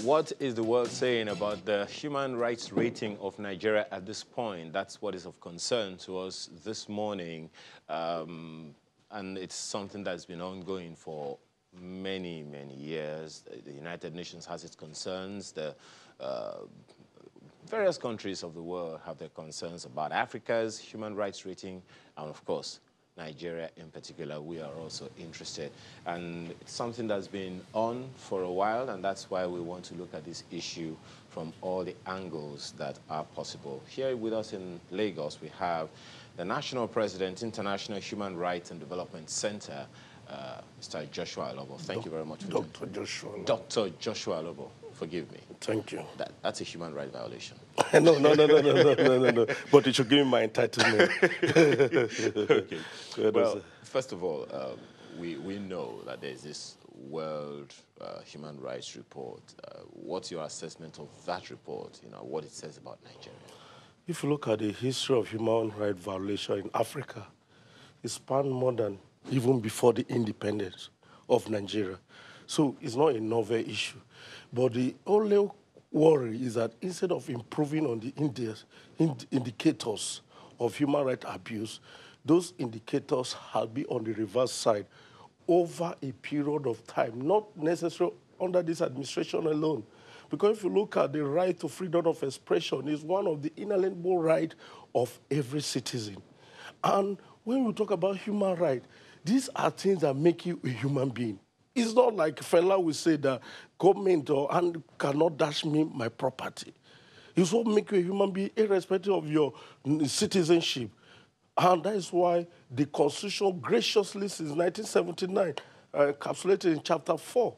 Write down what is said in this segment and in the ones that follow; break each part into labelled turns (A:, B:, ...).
A: What is the world saying about the human rights rating of Nigeria at this point? That's what is of concern to us this morning. And it's something that's been ongoing for many, many years. The United Nations has its concerns. The various countries of the world have their concerns about Africa's human rights rating. And of course, Nigeria in particular, we are also interested. And it's something that's been on for a while, and that's why we want to look at this issue from all the angles that are possible. Here with us in Lagos, we have the National President, International Human Rights and Development Center, Mr. Joshua Alobo. Thank you very much for
B: Dr. Joshua Alobo.
A: Dr. Joshua Alobo. Forgive me.
B: Thank you.
A: That's a human rights violation.
B: No. But you should give me my entitlement.
A: Okay. Well, first of all, we know that there's this World Human Rights Report. What's your assessment of that report, what it says about Nigeria?
B: If you look at the history of human rights violation in Africa, it spanned more than even before the independence of Nigeria. So it's not a novel issue. But the only worry is that instead of improving on the indicators of human rights abuse, those indicators have been on the reverse side over a period of time, not necessarily under this administration alone. Because if you look at the right to freedom of expression, it's one of the inalienable rights of every citizen. And when we talk about human rights, these are things that make you a human being. It's not like Fela will say that government and cannot dash me my property. It's what makes you a human being irrespective of your citizenship. And that is why the Constitution graciously since 1979 encapsulated in Chapter 4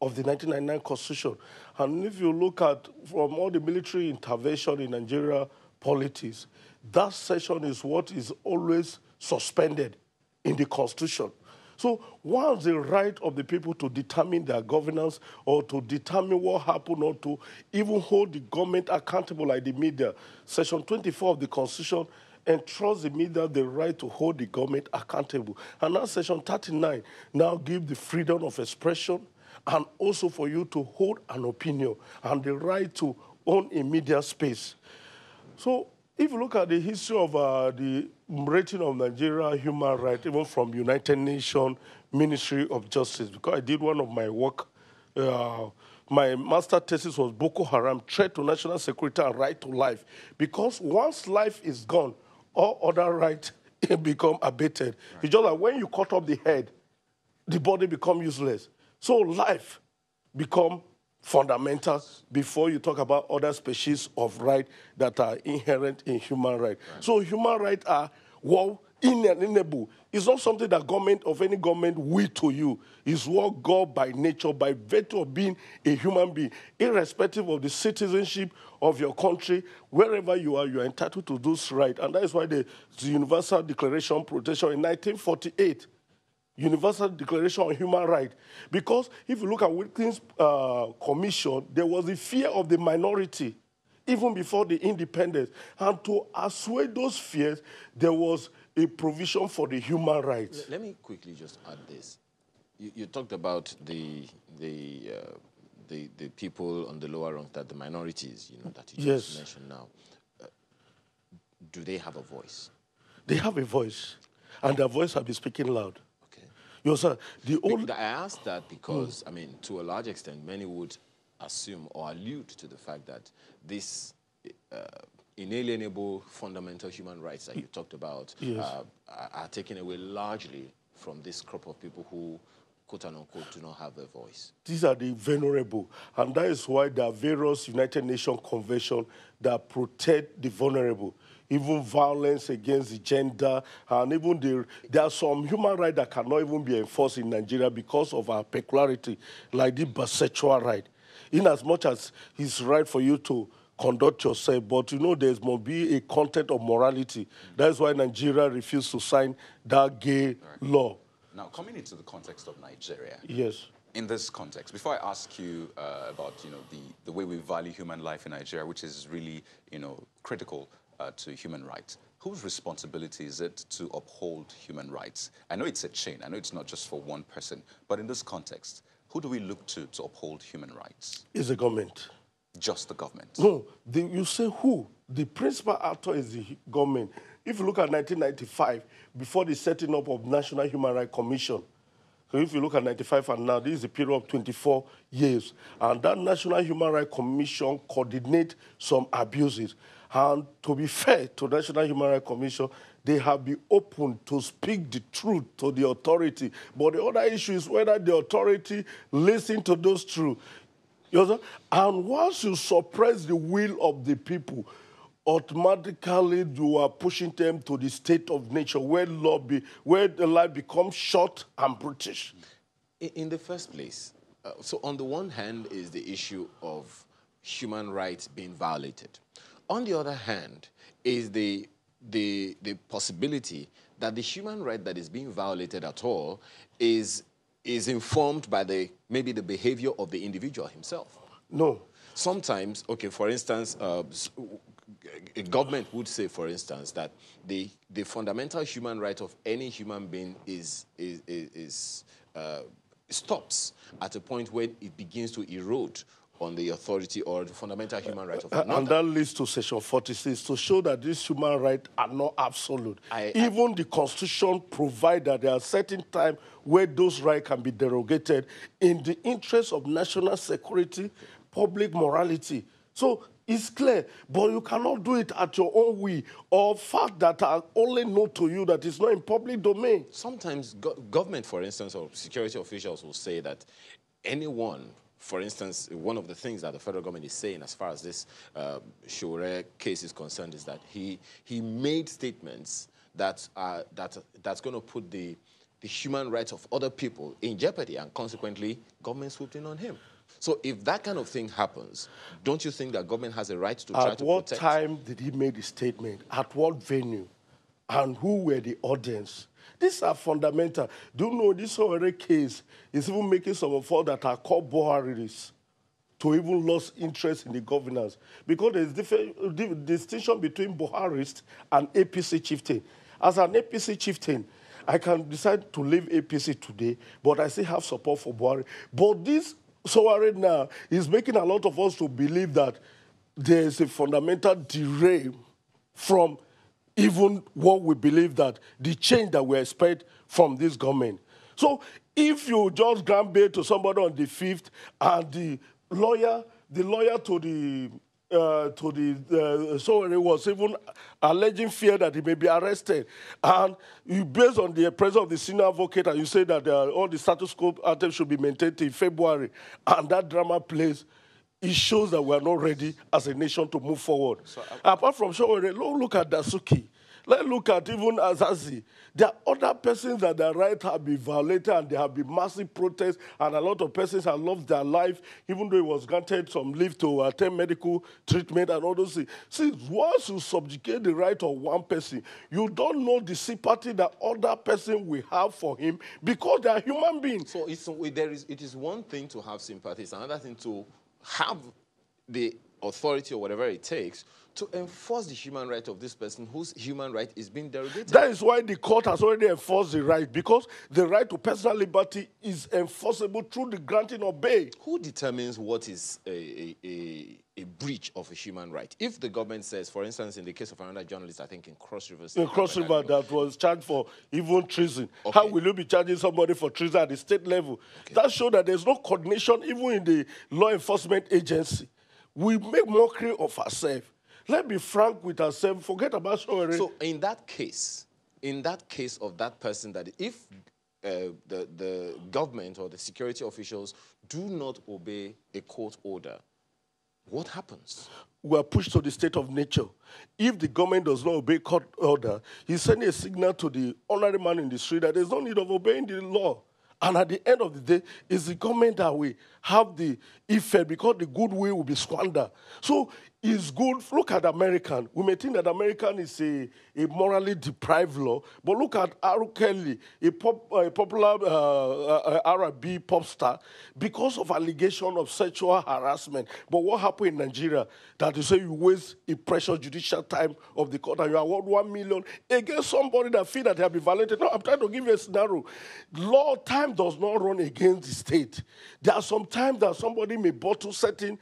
B: of the 1999 Constitution. And if you look at from all the military intervention in Nigeria politics, that section is what is always suspended in the Constitution. So once the right of the people to determine their governance or to determine what happened or to even hold the government accountable like the media, Section 24 of the Constitution entrusts the media the right to hold the government accountable. And now Section 39 now gives the freedom of expression and also for you to hold an opinion and the right to own a media space. So if you look at the history of the rating of Nigeria human rights, even from United Nations Ministry of Justice, because I did one of my work, my master thesis was Boko Haram, Threat to National Security and Right to Life. Because once life is gone, all other rights become abated. Right. It's just like when you cut off the head, the body becomes useless. So life becomes fundamental before you talk about other species of rights that are inherent in human rights. Right. So human rights are inalienable. It's not something that government of any government will to you. It's what God by nature, by virtue of being a human being, irrespective of the citizenship of your country, wherever you are entitled to those rights. And that is why the Universal Declaration of Protection in 1948, Universal Declaration on Human Rights. Because if you look at Wilkins' commission, there was a fear of the minority, even before the independence. And to assuage those fears, there was a provision for the human rights.
A: Let me quickly just add this. You talked about the people on the lower ranks, that the minorities, that you just mentioned now. Do they have a voice?
B: They have a voice, and their voice have been speaking loud.
A: I asked that because, to a large extent, many would assume or allude to the fact that this inalienable fundamental human rights that you talked about are taken away largely from this crop of people who, quote and unquote, do not have a voice.
B: These are the vulnerable, and that is why there are various United Nations conventions that protect the vulnerable. Even violence against the gender, and even there are some human rights that cannot even be enforced in Nigeria because of our peculiarity, like the bisexual right. In as much as it's right for you to conduct yourself, but there must be a content of morality. That's why Nigeria refused to sign that gay law.
C: Now, coming into the context of Nigeria.
B: Yes.
C: In this context, before I ask you about the way we value human life in Nigeria, which is really critical to human rights, whose responsibility is it to uphold human rights? I know it's a chain. I know it's not just for one person. But in this context, who do we look to uphold human rights?
B: It's the government.
C: Just the government?
B: No, you say who? The principal actor is the government. If you look at 1995, before the setting up of National Human Rights Commission, so if you look at 95 and now, this is a period of 24 years. And that National Human Rights Commission coordinates some abuses. And to be fair to National Human Rights Commission, they have been open to speak the truth to the authority. But the other issue is whether the authority listens to those truths. You know? And once you suppress the will of the people, automatically you are pushing them to the state of nature where the life becomes short and brutish.
A: In the first place, so on the one hand is the issue of human rights being violated. On the other hand is the possibility that the human right that is being violated at all is informed by maybe the behavior of the individual himself.
B: No.
A: Sometimes, okay, for instance, a government would say, for instance, that the fundamental human right of any human being stops at a point where it begins to erode on the authority or the fundamental human right of another.
B: And that leads to Section 46 to show that these human rights are not absolute. Even the Constitution provides that there are certain times where those rights can be derogated in the interest of national security, public morality. So it's clear, but you cannot do it at your own will or fact that are only known to you that is not in public domain.
A: Sometimes government, for instance, or security officials will say that anyone, for instance, one of the things that the federal government is saying as far as this Shore case is concerned is that he made statements that's going to put the human rights of other people in jeopardy, and consequently, government swooped in on him. So if that kind of thing happens, don't you think that government has a right to try to protect?
B: At what time did he make the statement? At what venue? And who were the audience? These are fundamental. Do you know this whole case is even making some of us that are called Buhari's to even lose interest in the governance? Because there's different distinction between Buharists and APC chieftain. As an APC chieftain, I can decide to leave APC today, but I still have support for Buhari. But this Sowore now is making a lot of us to believe that there is a fundamental derail from even what we believe that the change that we expect from this government. So if you just grant bail to somebody on the 5th and the lawyer to the Sowore was even alleging fear that he may be arrested, and you, based on the presence of the senior advocate, and you say that all the status quo items should be maintained in February, and that drama plays, it shows that we are not ready as a nation to move forward. So, apart from Sowore, look at Dasuki. Let's look at even Azazi. There are other persons that their rights have been violated and there have been massive protests, and a lot of persons have lost their life, even though it was granted some leave to attend medical treatment and all those things. See, once you subjugate the right of one person, you don't know the sympathy that other person will have for him because they are human beings.
A: So it is one thing to have sympathy, it's another thing to have the authority or whatever it takes to enforce the human right of this person whose human right is being derogated.
B: That is why the court has already enforced the right, because the right to personal liberty is enforceable through the granting of bail.
A: Who determines what is a breach of a human right? If the government says, for instance, in the case of another journalist, I think in Cross River...
B: In Cross River, that was charged for even treason. Okay. How will you be charging somebody for treason at the state level? Okay. That shows that there's no coordination even in the law enforcement agency. We make mockery of ourselves. Let's be frank with ourselves. Forget about Sowore.
A: So in that case of that person, that if the government or the security officials do not obey a court order, what happens?
B: We are pushed to the state of nature. If the government does not obey court order, he's sending a signal to the ordinary man in the street that there's no need of obeying the law. And at the end of the day, it's the government that will have the effect because the goodwill will be squandered. So is good. Look at American. We may think that American is a morally deprived law, but look at R. Kelly, a popular R&B pop star, because of allegation of sexual harassment. But what happened in Nigeria? That you say you waste a precious judicial time of the court and you award 1 million against somebody that feel that they have been violated. No, I'm trying to give you a scenario. Law time does not run against the state. There are some times that somebody may bottle certain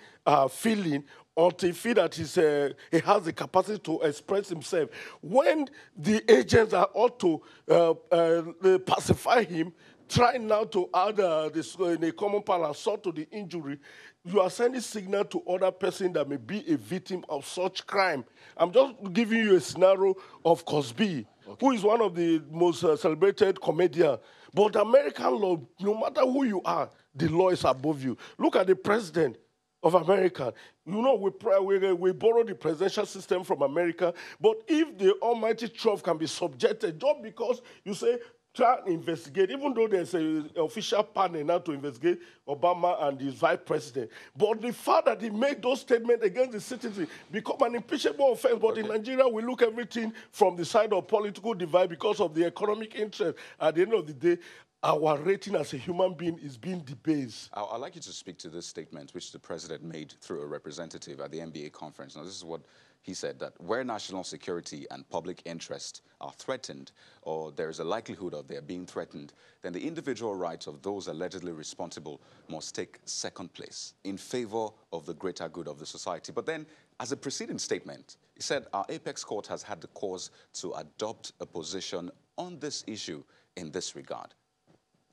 B: feeling until he feel that he has the capacity to express himself. When the agents are ought to pacify him, trying now to add this in a common parallel assault to the injury, you are sending signal to other person that may be a victim of such crime. I'm just giving you a scenario of Cosby, who is one of the most celebrated comedians. But American law, no matter who you are, the law is above you. Look at the president of America. You know, we borrow the presidential system from America, but if the almighty truth can be subjected just because you say, try and investigate, even though there's an official panel now to investigate Obama and his vice president. But the fact that he made those statements against the citizen become an impeachable offense. But in Nigeria, we look everything from the side of political divide because of the economic interest. At the end of the day, our rating as a human being is being debased.
C: I'd like you to speak to this statement which the president made through a representative at the NBA conference. Now, this is what he said, that where national security and public interest are threatened, or there is a likelihood of their being threatened, then the individual rights of those allegedly responsible must take second place in favor of the greater good of the society. But then, as a preceding statement, he said, our apex court has had the cause to adopt a position on this issue in this regard.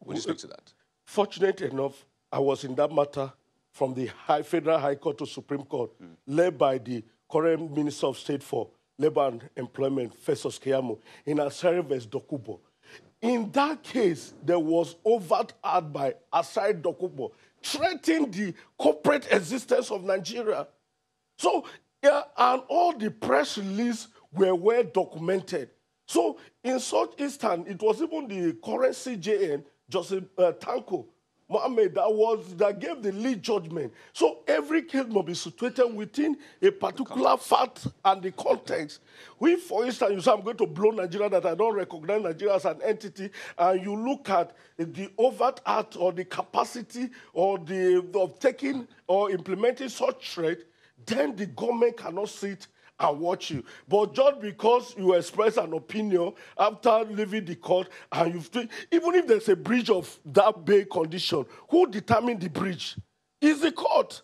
C: Would you speak to that?
B: Fortunate enough, I was in that matter from the Federal High Court to Supreme Court, led by the current Minister of State for Labor and Employment, Festus Keyamo, in Asari vs. Dokubo. In that case, there was overt act by Asari Dokubo threatening the corporate existence of Nigeria. So, and all the press releases were well documented. So, in such instance, it was even the current CJN, Joseph Tanko Mohammed, that gave the lead judgment. So every case must be situated within a particular fact and the context. We, for instance, you say, I'm going to blow Nigeria, that I don't recognize Nigeria as an entity, and you look at the overt act or the capacity or of taking or implementing such threat, then the government cannot sit and watch you. But just because you express an opinion after leaving the court, and even if there's a breach of that bail condition, who determines the breach? Is the court.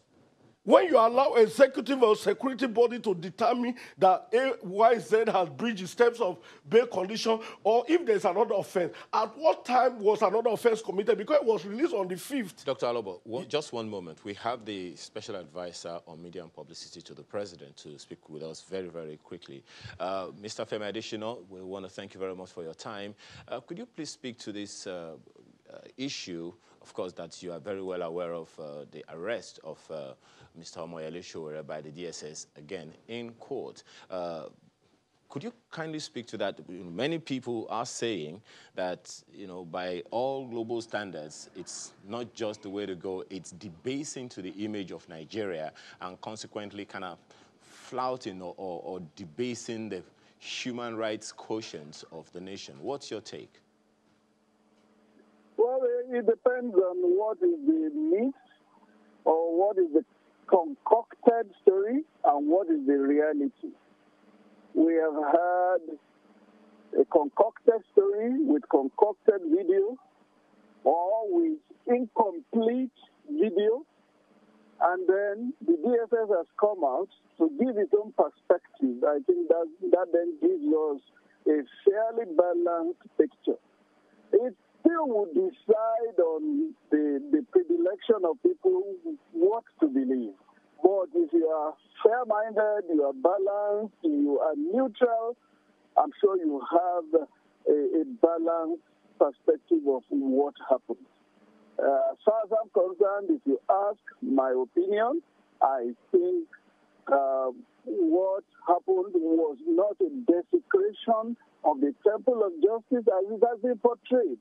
B: When you allow an executive or security body to determine that AYZ has breached the steps of bail condition, or if there's another offense, at what time was another offense committed? Because it was released on the 5th.
A: Dr. Alobo, just one moment. We have the special advisor on media and publicity to the president to speak with us very, very quickly. Mr. Femi Adesina, we want to thank you very much for your time. Could you please speak to this issue, of course, that you are very well aware of, the arrest of Mr. Omoyele Sowore by the DSS, again, in court. Could you kindly speak to that? Many people are saying that, you know, by all global standards, it's not just the way to go, it's debasing to the image of Nigeria and consequently kind of flouting or debasing the human rights quotient of the nation. What's your take?
D: Well, it depends on what is the myth or what is the concocted story and what is the reality. We have had a concocted story with concocted video or with incomplete video, and then the DSS has come out to give its own perspective. I think that then gives us a fairly balanced picture. It still would decide on the predilection of people what to believe. But if you are fair-minded, you are balanced, you are neutral, I'm sure you have a balanced perspective of what happened. As far as I'm concerned, if you ask my opinion, I think what happened was not a desecration of the temple of justice as it has been portrayed,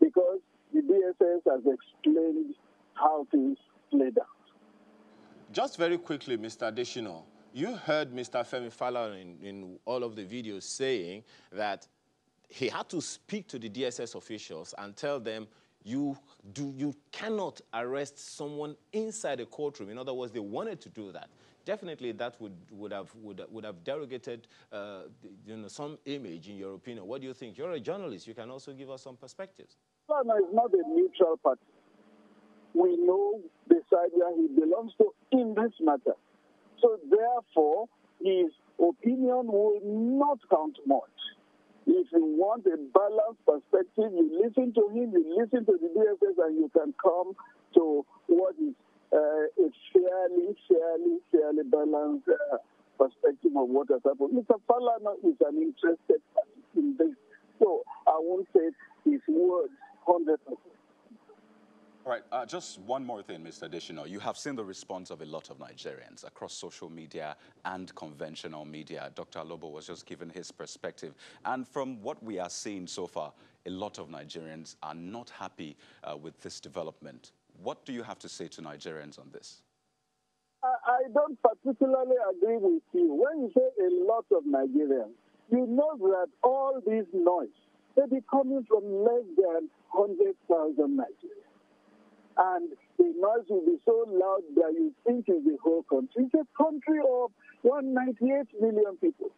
D: because the DSS has explained how things played out.
A: Just very quickly, Mr. Adesina, You heard Mr. Femi Falana in all of the videos saying that he had to speak to the DSS officials and tell them, you cannot arrest someone inside a courtroom. In other words, they wanted to do that. Definitely, that would have derogated, some image, in your opinion. What do you think? You're a journalist. You can also give us some perspectives.
D: Falana is not a neutral party. We know the side where he belongs to in this matter. So therefore, his opinion will not count much. If you want a balanced perspective, you listen to him, you listen to the DSS, and you can come to what is a fairly balanced perspective of what has happened. Mr. Falana is an interested party in this. So I won't say his words 100%.
C: All right, just one more thing, Mr. Adesina. You have seen the response of a lot of Nigerians across social media and conventional media. Dr. Alobo was just giving his perspective. And from what we are seeing so far, a lot of Nigerians are not happy with this development. What do you have to say to Nigerians on this?
D: I don't particularly agree with you. When you say a lot of Nigerians, you know that all this noise may be coming from less than 100,000 Nigerians. And the noise will be so loud that you think it's the whole country. It's a country of 198 million people.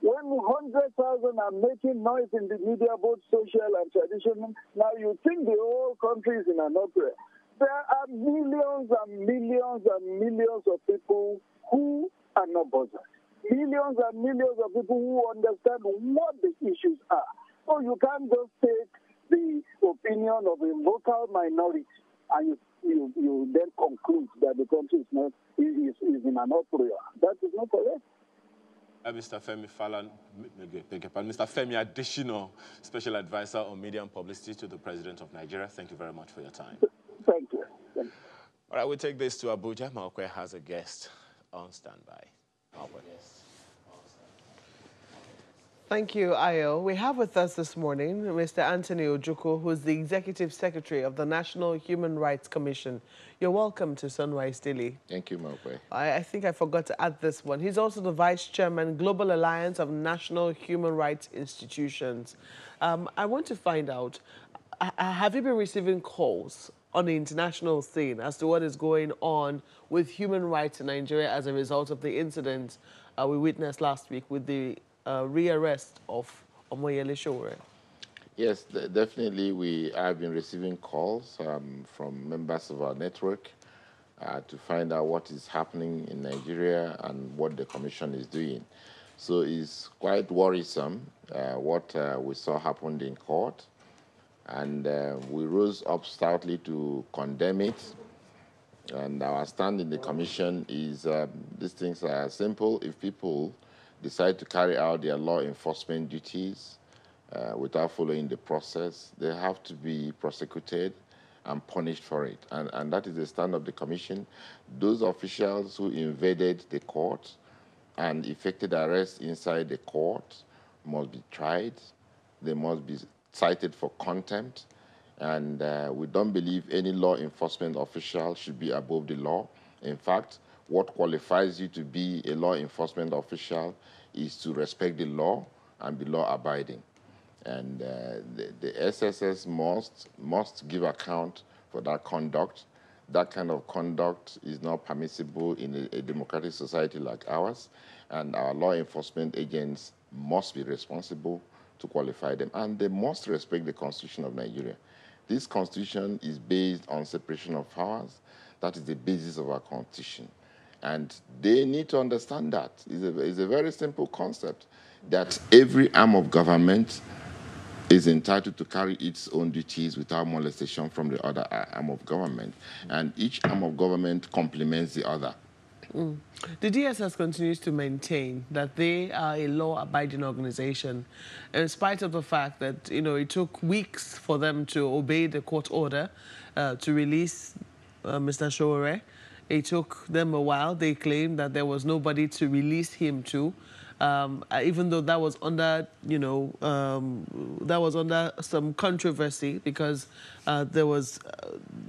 D: When 100,000 are making noise in the media, both social and traditional, now you think the whole country is in an uproar. There are millions and millions and millions of people who are not bothered. Millions and millions of people who understand what the issues are. So you can't just take the opinion of a local minority and you then conclude that the country is in an uproar. That is not correct.
A: Mr. Femi Falana, Mr. Femi Adesina, Special Advisor on Media and Publicity to the President of Nigeria, thank you very much for your time.
D: Thank you. Thank you.
A: All right, we'll take this to Abuja. Maokwe has a guest on standby. Maokwe.
E: Thank you, Ayo. We have with us this morning Mr. Anthony Ojukwu, who is the Executive Secretary of the National Human Rights Commission. You're welcome to Sunrise Daily.
F: Thank you, Maokwe.
E: I think I forgot to add this one. He's also the Vice Chairman, Global Alliance of National Human Rights Institutions. I want to find out, have you been receiving calls on the international scene as to what is going on with human rights in Nigeria as a result of the incident we witnessed last week with the rearrest of Omoyele Sowore?
F: Yes, definitely. We have been receiving calls from members of our network to find out what is happening in Nigeria and what the Commission is doing. So it's quite worrisome what we saw happened in court. And we rose up stoutly to condemn it. And our stand in the Commission is these things are simple. If people decide to carry out their law enforcement duties without following the process, they have to be prosecuted and punished for it. And that is the stand of the Commission. Those officials who invaded the court and effected arrests inside the court must be tried. They must be cited for contempt. And we don't believe any law enforcement official should be above the law. In fact, what qualifies you to be a law enforcement official is to respect the law and be law-abiding. And the SSS must give account for that conduct. That kind of conduct is not permissible in a democratic society like ours, and our law enforcement agents must be responsible to qualify them, and they must respect the Constitution of Nigeria. This Constitution is based on separation of powers. That is the basis of our Constitution. And they need to understand that. It's a very simple concept, that every arm of government is entitled to carry its own duties without molestation from the other arm of government. And each arm of government complements the other.
E: The DSS continues to maintain that they are a law-abiding organization, in spite of the fact that, it took weeks for them to obey the court order to release Mr. Sowore. It took them a while. They claimed that there was nobody to release him to, even though that was under, that was under some controversy because there was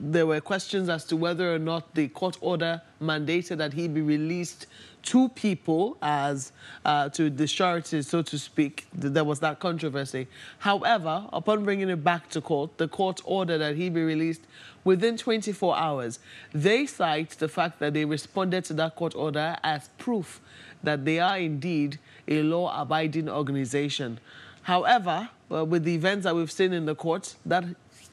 E: there were questions as to whether or not the court order mandated that he be released to people as to the sureties, so to speak. There was that controversy. However, upon bringing it back to court, the court ordered that he be released within 24 hours. They cite the fact that they responded to that court order as proof that they are indeed a law-abiding organization. However, with the events that we've seen in the courts, that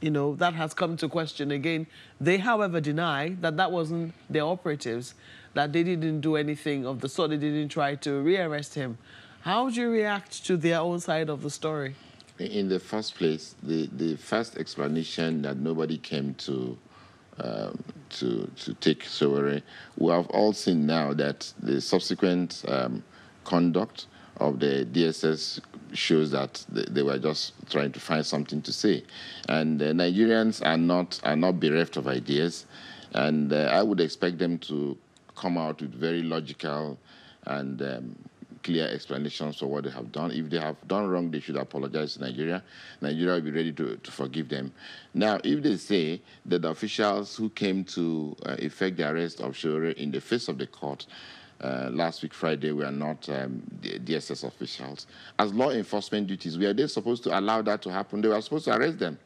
E: that has come to question again. They, however, deny that that wasn't their operatives, that they didn't do anything of the sort. They didn't try to rearrest him. How would you react to their own side of the story?
F: In the first place, the first explanation that nobody came to take Sowore, we have all seen now that the subsequent conduct of the DSS shows that they were just trying to find something to say. And Nigerians are not bereft of ideas, and I would expect them to come out with very logical and clear explanations for what they have done. If they have done wrong, they should apologize to Nigeria. Nigeria will be ready to forgive them. Now, if they say that the officials who came to effect the arrest of Sowore in the face of the court last week Friday were not the DSS officials, as law enforcement duties, were they supposed to allow that to happen? They were supposed to arrest them.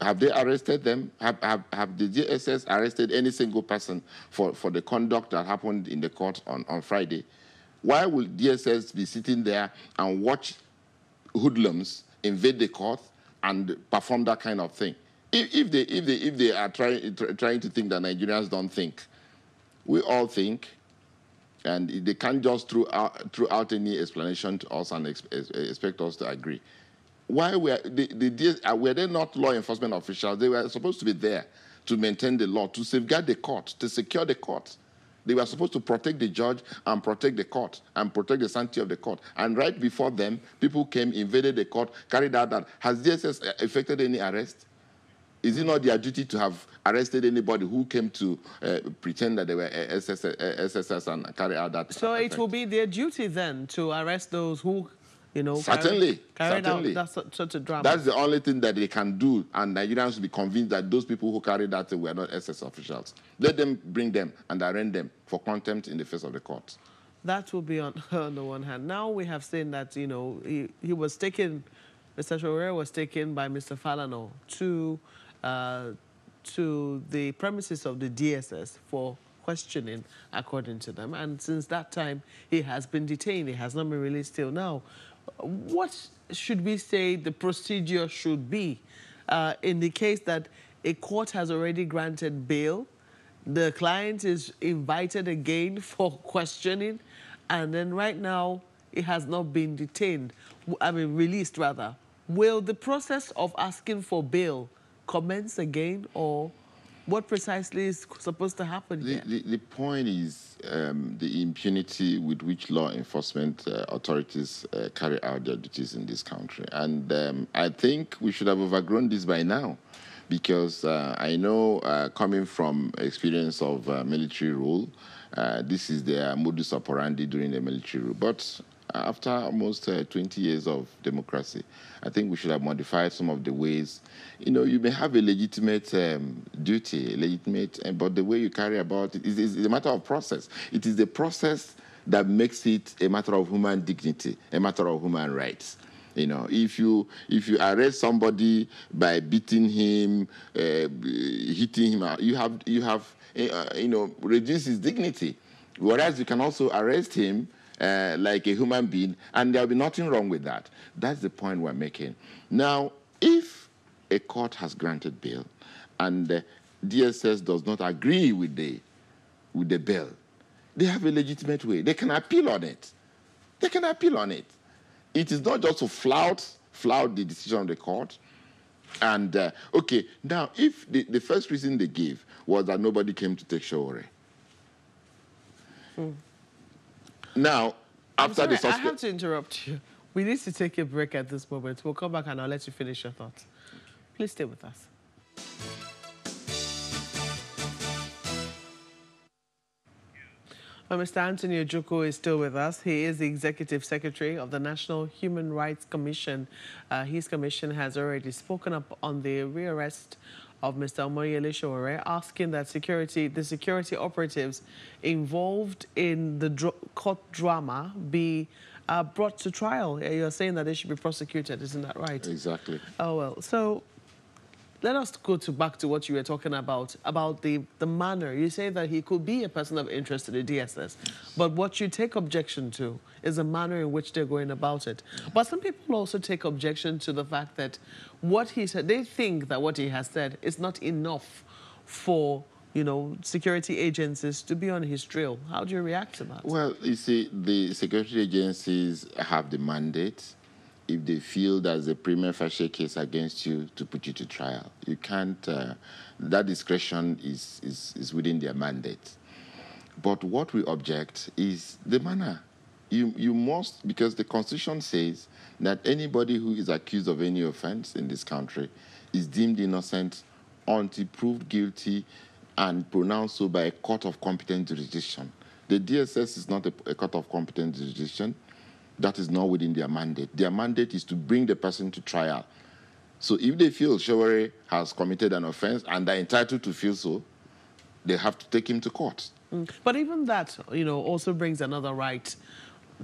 F: Have they arrested them? Have the DSS arrested any single person for the conduct that happened in the court on Friday? Why will DSS be sitting there and watch hoodlums invade the court and perform that kind of thing? If they are trying to think that Nigerians don't think, we all think, and they can't just throw out any explanation to us and expect us to agree. Why were they not law enforcement officials? They were supposed to be there to maintain the law, to safeguard the court, to secure the court. They were supposed to protect the judge and protect the court and protect the sanctity of the court. And right before them, people came, invaded the court, carried out that. Has DSS effected any arrest? Is it not their duty to have arrested anybody who came to pretend that they were SSS and carry out that?
E: So effect? It will be their duty then to arrest those who,
F: certainly
E: carried out such a drama.
F: That's the only thing that they can do, and Nigerians will be convinced that those people who carried that were not SS officials. Let them bring them and arraign them for contempt in the face of the court.
E: That will be on the one hand. Now we have seen that he was taken, Mr. Sowore was taken by Mr. Falana to the premises of the DSS for questioning, according to them. And since that time, he has been detained. He has not been released till now. What should we say the procedure should be in the case that a court has already granted bail, the client is invited again for questioning, and then right now it has not been released rather? Will the process of asking for bail commence again, or what precisely is supposed to happen here?
F: The point is the impunity with which law enforcement authorities carry out their duties in this country. And I think we should have overgrown this by now, because I know coming from experience of military rule, this is their modus operandi during the military rule. But after almost 20 years of democracy, I think we should have modified some of the ways. You may have a legitimate duty, but the way you carry about it is a matter of process. It is the process that makes it a matter of human dignity, a matter of human rights. If you arrest somebody by beating him, hitting him, you have reduced his dignity. Whereas you can also arrest him like a human being, and there'll be nothing wrong with that. That's the point we're making. Now, if a court has granted bail and DSS does not agree with the bail, they have a legitimate way. They can appeal on it. They can appeal on it. It is not just to flout the decision of the court. And, okay, now, if the first reason they gave was that nobody came to take Sowore. Now, after the suspect...
E: I have to interrupt you. We need to take a break at this moment. We'll come back and I'll let you finish your thoughts. Please stay with us. Well, Mr. Anthony Ojukwu is still with us. He is the Executive Secretary of the National Human Rights Commission. His commission has already spoken up on the rearrest of Mr. Omoyele Sowore, asking that the security operatives involved in the court drama be brought to trial. You're saying that they should be prosecuted, isn't that right?
F: Exactly.
E: Oh, well, so let us go back to what you were talking about the manner. You say that he could be a person of interest to the DSS, but what you take objection to is the manner in which they're going about it. But some people also take objection to the fact that what he said, they think that what he has said is not enough for, you know, security agencies to be on his trail. How do you react to that?
F: Well, you see, the security agencies have the mandate, if they feel there's a prima facie case against you, to put you to trial. You can't, that discretion is within their mandate. But what we object is the manner. You must, because the Constitution says that anybody who is accused of any offense in this country is deemed innocent until proved guilty and pronounced so by a court of competent jurisdiction. The DSS is not a court of competent jurisdiction. That is not within their mandate. Their mandate is to bring the person to trial. So if they feel Sowore has committed an offense and they're entitled to feel so, they have to take him to court.
E: But even that, you know, also brings another right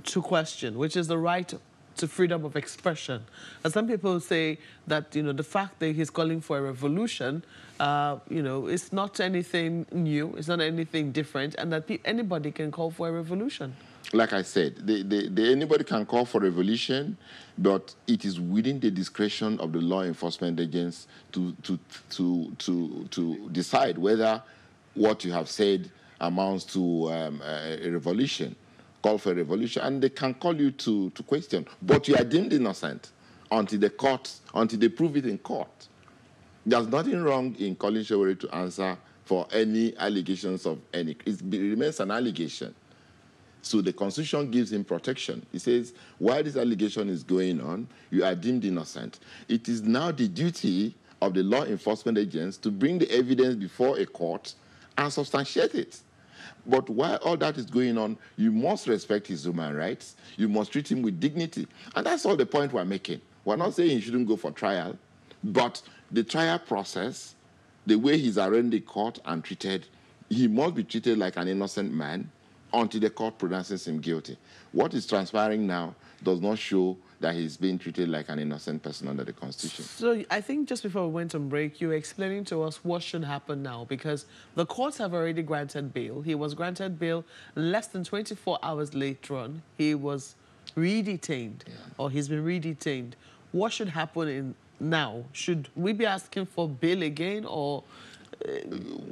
E: to question, which is the right to freedom of expression. And some people say that, you know, the fact that he's calling for a revolution, you know, it's not anything new, it's not anything different, and that anybody can call for a revolution.
F: Like I said, anybody can call for revolution, but it is within the discretion of the law enforcement agents to decide whether what you have said amounts to a revolution, call for a revolution, and they can call you to question. But you are deemed innocent until they prove it in court. There's nothing wrong in calling Sowore to answer for any allegations of any. It remains an allegation. So the Constitution gives him protection. It says, while this allegation is going on, you are deemed innocent. It is now the duty of the law enforcement agents to bring the evidence before a court and substantiate it. But while all that is going on, you must respect his human rights. You must treat him with dignity. And that's all the point we're making. We're not saying he shouldn't go for trial, but the trial process, the way he's arraigned in court and treated, he must be treated like an innocent man until the court pronounces him guilty. What is transpiring now does not show that he's being treated like an innocent person under the Constitution.
E: So I think just before we went on break, you were explaining to us what should happen now, because the courts have already granted bail. He was granted bail less than 24 hours later on. He was re-detained, or he's been re-detained. What should happen now? Should we be asking for bail again, or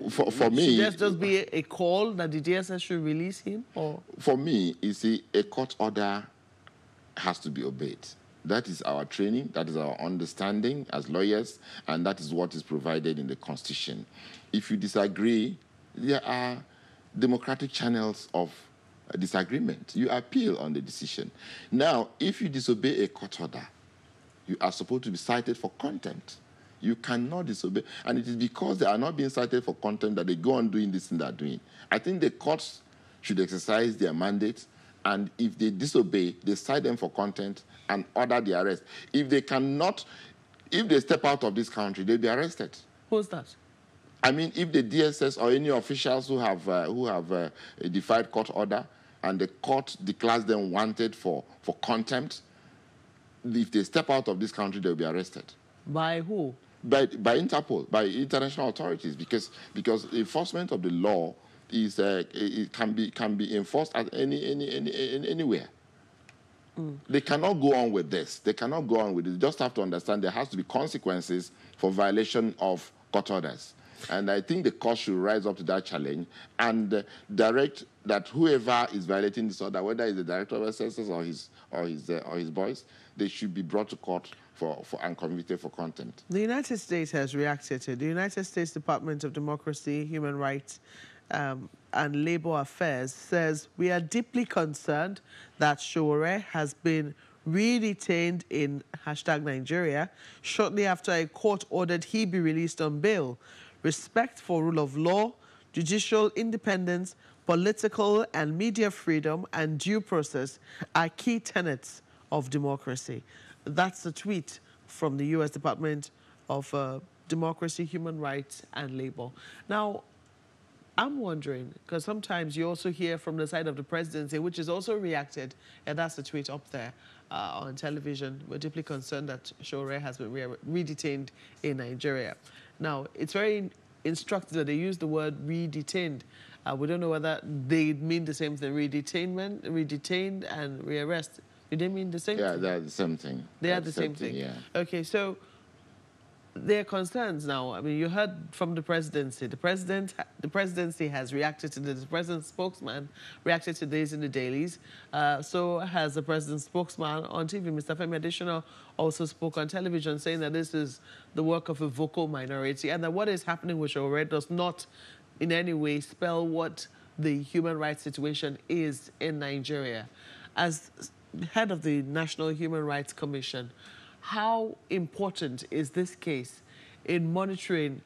F: for me,
E: should there just be a call that the DSS should release him? Or
F: for me, you see, a court order has to be obeyed. That is our training, that is our understanding as lawyers, and that is what is provided in the Constitution. If you disagree, there are democratic channels of disagreement. You appeal on the decision. Now, if you disobey a court order, you are supposed to be cited for contempt. You cannot disobey. And it is because they are not being cited for contempt that they go on doing this thing they're doing. I think the courts should exercise their mandate, and if they disobey, they cite them for contempt and order the arrest. If they step out of this country, they'll be arrested.
E: who's that?
F: I mean, if the DSS or any officials who have defied court order and the court declares them wanted for contempt, if they step out of this country, they'll be arrested.
E: By who?
F: By Interpol, by international authorities, because enforcement of the law is it can be enforced at anywhere. They cannot go on with this. They cannot go on with it. They just have to understand there has to be consequences for violation of court orders. And I think the court should rise up to that challenge and direct that whoever is violating this order, whether it's the director of SSS or his boys, they should be brought to court and convicted for contempt.
E: The United States has reacted to it. The United States Department of Democracy, Human Rights, and Labor Affairs says, we are deeply concerned that Sowore has been re-detained in #Nigeria shortly after a court ordered he be released on bail. Respect for rule of law, judicial independence, political and media freedom, and due process are key tenets of democracy. That's a tweet from the U.S. Department of democracy, human rights, and labor. Now, I'm wondering, because sometimes you also hear from the side of the presidency, which is also reacted, and that's the tweet up there on television. We're deeply concerned that Shore has been re-detained in Nigeria. Now, it's very instructive that they use the word re-detained. We don't know whether they mean the same thing, re-detained and re-arrest. Do they mean the same thing?
F: Yeah, they're the same thing.
E: They are the same thing?
F: Yeah.
E: Okay, so there are concerns now. I mean, you heard from the presidency. The presidency has reacted to this. The president's spokesman reacted to this in the dailies. So has the president's spokesman on TV. Mr. Femi Adesina also spoke on television saying that this is the work of a vocal minority and that what is happening with Shore does not in any way spell what the human rights situation is in Nigeria. As head of the National Human Rights Commission, how important is this case in monitoring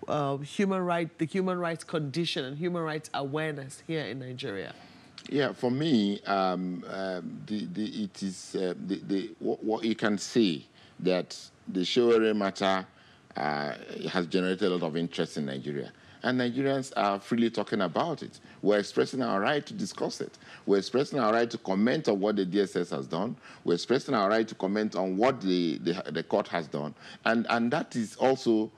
E: the human rights condition and human rights awareness here in Nigeria?
F: Yeah, for me, it is what you can see that the Shore matter has generated a lot of interest in Nigeria. And Nigerians are freely talking about it. We're expressing our right to discuss it. We're expressing our right to comment on what the DSS has done. We're expressing our right to comment on what the court has done. And that is also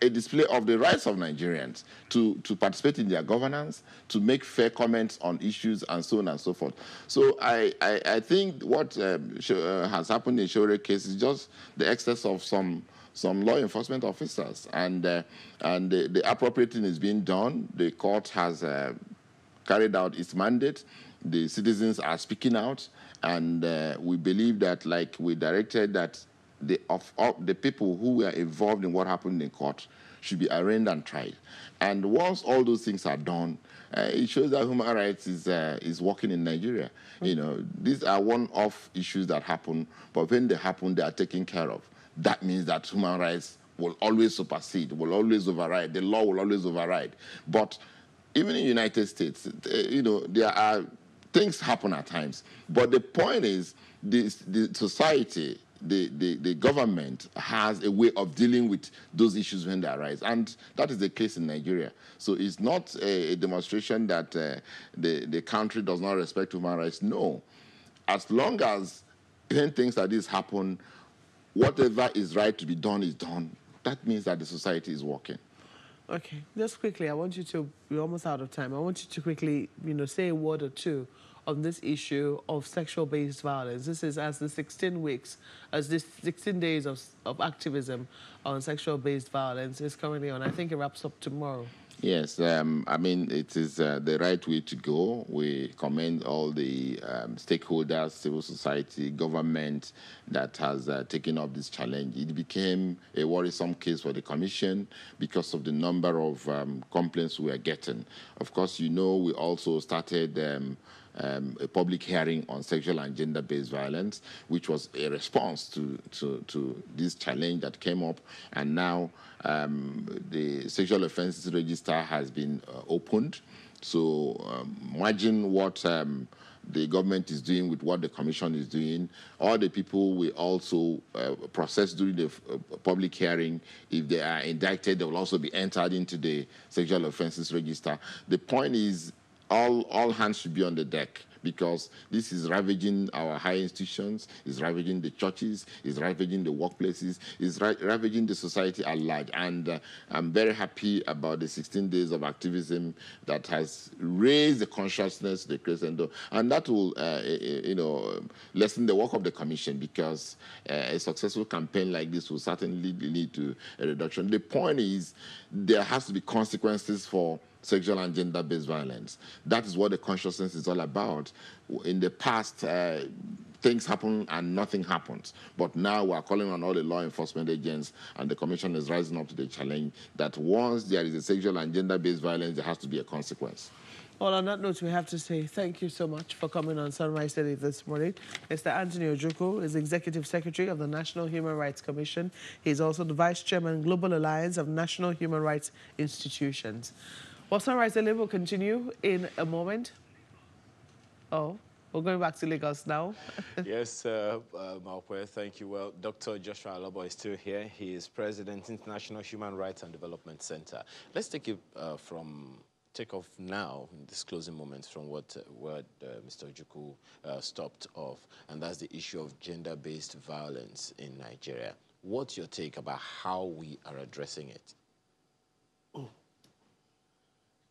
F: a display of the rights of Nigerians to participate in their governance, to make fair comments on issues, and so on and so forth. So I think what has happened in Shore case is just the excess of some law enforcement officers, and the appropriate thing is being done. The court has carried out its mandate. The citizens are speaking out, and we believe that, like we directed, that the people who were involved in what happened in court should be arraigned and tried. And once all those things are done, it shows that human rights is working in Nigeria. You know, these are one-off issues that happen, but when they happen, they are taken care of. That means that human rights will always supersede, will always override. The law will always override. But even in the United States, you know, there are things happen at times. But the point is, the society, the government has a way of dealing with those issues when they arise. And that is the case in Nigeria. So it's not a demonstration that the country does not respect human rights. No. As long as when things like this happen, whatever is right to be done is done. That means that the society is working.
E: Okay, just quickly, I want you to, we're almost out of time. I want you to quickly, say a word or two on this issue of sexual-based violence. This is as the 16 weeks, as this 16 days of activism on sexual-based violence is currently on. I think it wraps up tomorrow.
F: Yes, I mean, it is the right way to go. We commend all the stakeholders, civil society, government that has taken up this challenge. It became a worrisome case for the Commission because of the number of complaints we are getting. Of course, we also started a public hearing on sexual and gender-based violence, which was a response to this challenge that came up. And now the sexual offences register has been opened. So imagine what the government is doing with what the Commission is doing. All the people will also process during the public hearing. If they are indicted, they will also be entered into the sexual offences register. The point is, all hands should be on the deck, because this is ravaging our higher institutions, is ravaging the churches, is ravaging the workplaces, is ravaging the society at large. And I'm very happy about the 16 days of activism that has raised the consciousness, the crescendo, and that will, lessen the work of the Commission, because a successful campaign like this will certainly lead to a reduction. The point is, there has to be consequences for sexual and gender-based violence. That is what the consciousness is all about. In the past, things happen and nothing happens. But now we are calling on all the law enforcement agents, and the Commission is rising up to the challenge that once there is a sexual and gender-based violence, there has to be a consequence.
E: Well, on that note, we have to say thank you so much for coming on Sunrise Daily this morning. Mr. Anthony Ojukwu is Executive Secretary of the National Human Rights Commission. He's also the Vice Chairman, Global Alliance of National Human Rights Institutions. Well, Sunrise Daily will continue in a moment. Oh, We're going back to Lagos now.
A: Yes, Malpe, thank you. Well, Dr. Joshua Alobo is still here. He is President, International Human Rights and Development Center. Let's take it take off now in this closing moments from what Mr. Ojukwu stopped off, and that's the issue of gender-based violence in Nigeria. What's your take about how we are addressing it?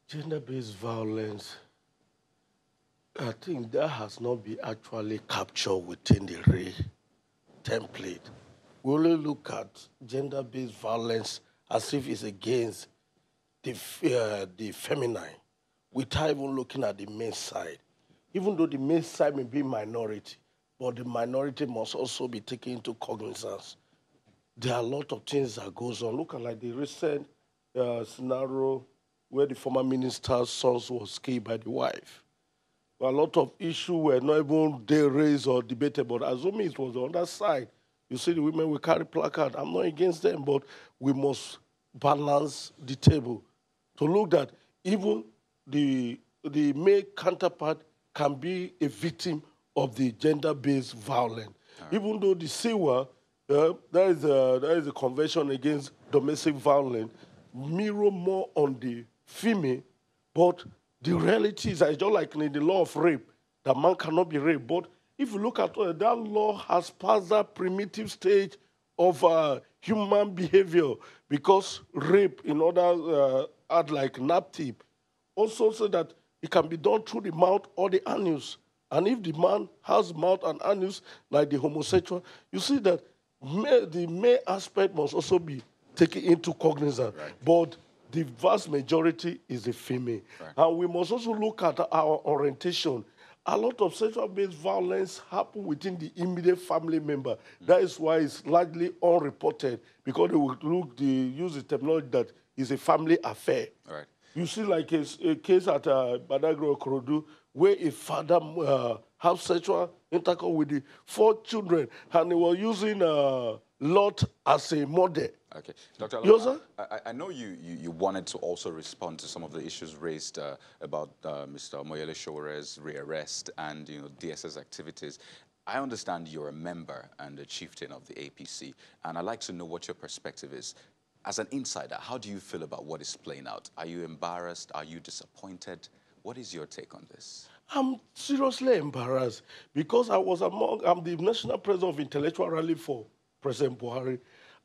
B: Gender-based violence, I think that has not been actually captured within the RAE template. We only look at gender-based violence as if it's against the feminine, without even looking at the male side. Even though the male side may be minority, but the minority must also be taken into cognizance. There are a lot of things that goes on. Look at like the recent scenario where the former minister's son was killed by the wife. A lot of issues were not even they raised or debated, but assuming it was on that side, you see the women will carry placard. I'm not against them, but we must balance the table to look that even the male counterpart can be a victim of the gender-based violence. Right. Even though the CIWA, there is a convention against domestic violence, mirror more on the female, but the reality is that just like in the law of rape, that man cannot be raped. But if you look at that law has passed that primitive stage of human behavior, because rape in order add like nap tip, also so that it can be done through the mouth or the anus. And if the man has mouth and anus, like the homosexual, you see that the male aspect must also be taken into cognizance. Right. But the vast majority is the female. Right. And we must also look at our orientation. A lot of sexual-based violence happen within the immediate family member. That is why it's largely unreported, because they will use the terminology that it's a family affair. Right. You see like a case at Badagry Okorodu where a father had sexual intercourse with the 4 children, and he was using Lot as a model.
C: Okay. Dr.
B: Yes,
C: I know you wanted to also respond to some of the issues raised about Mr. Moyele Showere's rearrest and DSS activities. I understand you're a member and a chieftain of the APC, and I'd like to know what your perspective is. As an insider, how do you feel about what is playing out? Are you embarrassed? Are you disappointed? What is your take on this?
B: I'm seriously embarrassed because I'm the national president of Intellectual Rally for President Buhari.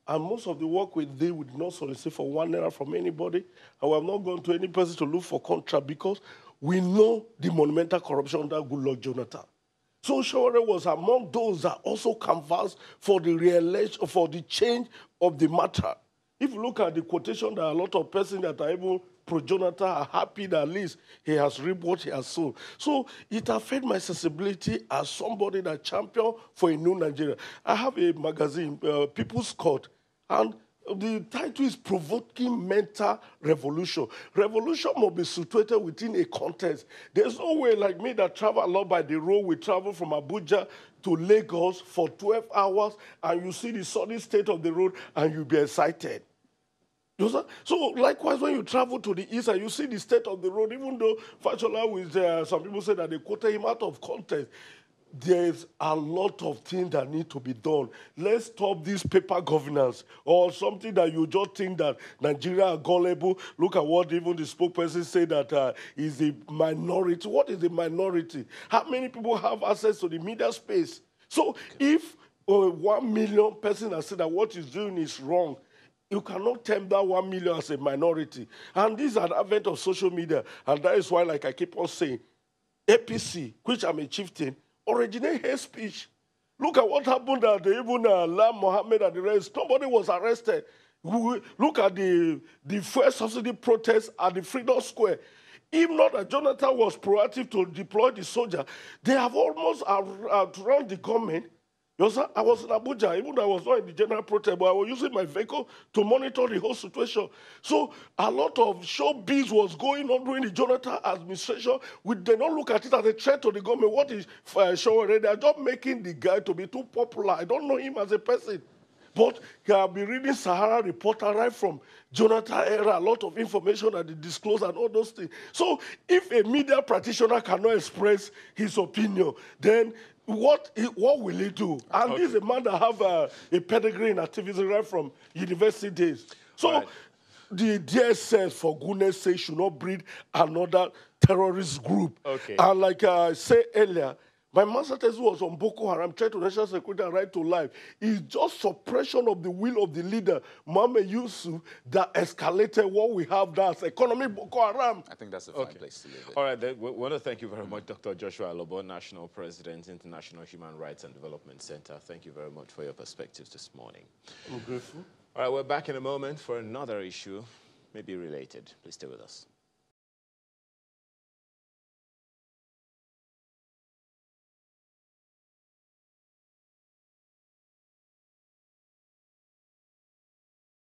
B: And most of the work we did, we did not solicit for 1 naira from anybody. And we have not gone to any person to look for contract because we know the monumental corruption under Goodluck Jonathan. So Showore was among those that also canvassed for the re-election, for the change of the matter. If you look at the quotation, there are a lot of persons that are even pro-Jonathan are happy that at least he has reaped what he has sown. So it affected my sensibility as somebody that championed for a new Nigeria. I have a magazine, People's Court, and the title is Provoking Mental Revolution. Revolution must be situated within a context. There's no way like me that travel a lot by the road. We travel from Abuja to Lagos for 12 hours, and you see the sunny state of the road, and you'll be excited. So likewise, when you travel to the east and you see the state of the road, even though Fashola, some people say that they quoted him out of context, there's a lot of things that need to be done. Let's stop this paper governance or something that you just think that Nigeria are gullible. Look at what even the spokesperson said that is a minority. What is a minority? How many people have access to the media space? So if 1 million persons have said that what he's doing is wrong, you cannot term that 1 million as a minority. And this is an advent of social media. And that is why, like I keep on saying, APC, which I'm a chieftain, originate hate speech. Look at what happened at even Lam Mohammed and the rest. Nobody was arrested. Look at the fuel subsidy protest at the Freedom Square. If not that Jonathan was proactive to deploy the soldier, they have almost outrun the government. I was in Abuja, even though I was not in the general protest, but I was using my vehicle to monitor the whole situation. So a lot of showbiz was going on during the Jonathan administration. We did not look at it as a threat to the government. What is Showore? They are just making the guy to be too popular. I don't know him as a person. But you have been reading Sahara Reporter right from Jonathan era, a lot of information that they disclose and all those things. So if a media practitioner cannot express his opinion, then what will he do? And this is a man that have a pedigree in activism right from university days. So the DSS, for goodness sake, should not breed another terrorist group. And like I said earlier, my master thesis was on Boko Haram, threat to national security and right to life. It's just suppression of the will of the leader, Mohammed Yusuf, that escalated what we have now as economic Boko Haram.
C: I think that's a fine place to leave it.
A: All right, then, we want to thank you very much, Dr. Joshua Alobo, National President, International Human Rights and Development Center. Thank you very much for your perspectives this morning.
B: I'm grateful.
A: All right, we're back in a moment for another issue, maybe related. Please stay with us.